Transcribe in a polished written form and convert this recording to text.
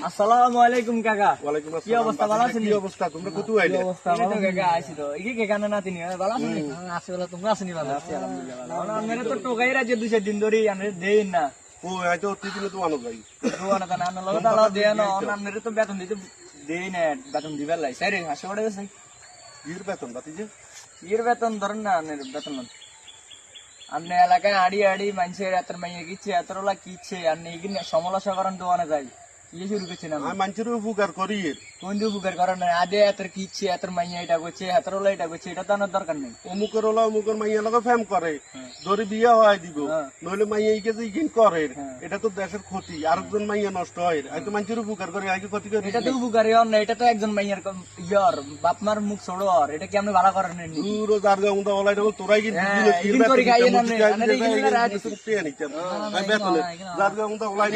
আসসালামু আলাইকুম কাকা। ওয়ালাইকুম কি অবস্থা, ভালো আছেন? কি অবস্থা? তোমরা কোথায় আইলে? কাকা আইছি তো এই কি কানা না তিনি ভালো আছেন? আছে বলা তোমরা আসেনি ভালো আছি আলহামদুলিল্লাহ ভালো। আমরা তো টোকাই রাজ্য 2 দিন ধরে আমরা দেই না। ও হয়তো তিনদিনে তো আনো ভাই। দোয়ানা তা না লগে তালা দেন আমরা তো বেতন দিতে দেই না, বেতন দিবার লাই সাইরে হাসে পড়ে গেছে। ইর বেতন বাতিজে এর বেতন ধরেন না আনের বেতন না। আপনি এলাকায় আড়ি আড়ি মানুষের এত মাইয়া কিচ্ছে এতলা কিচ্ছে আর এইখানে সমালোচনা করেন দোয়ানে যাই কি শুরু করছেন? আমি মানুষের উপকার করি। কোন দিয়ে উপকার করেন না? আদে এত কিচ্ছে এত মাইয়া এটা করছে এতলা এটা করছে, এটা তো আনার দরকার নেই। অমুকের ওলা অমুকের মাইয়া লগে ফেম করে, ধরে বিয়া হয় দিব, নইলে মাইয়া ইকে যে ইকিন করে, এটা তো দেশের ক্ষতি। আরেকজন মাইয়া নষ্ট হয়, আমি তো মানুষের উপকার করি, আগে ক্ষতি করি। এটা তো উপকারী হন না, এটা তো একজন মাইয়ার ইয়ার বাপ মার মুখ ছোড়ো, আর এটা কি আপনি ভালো করেন না? দূর যার গাউন দা ওলাই তোরাই কিন্তু যার গাউন দা ওলাই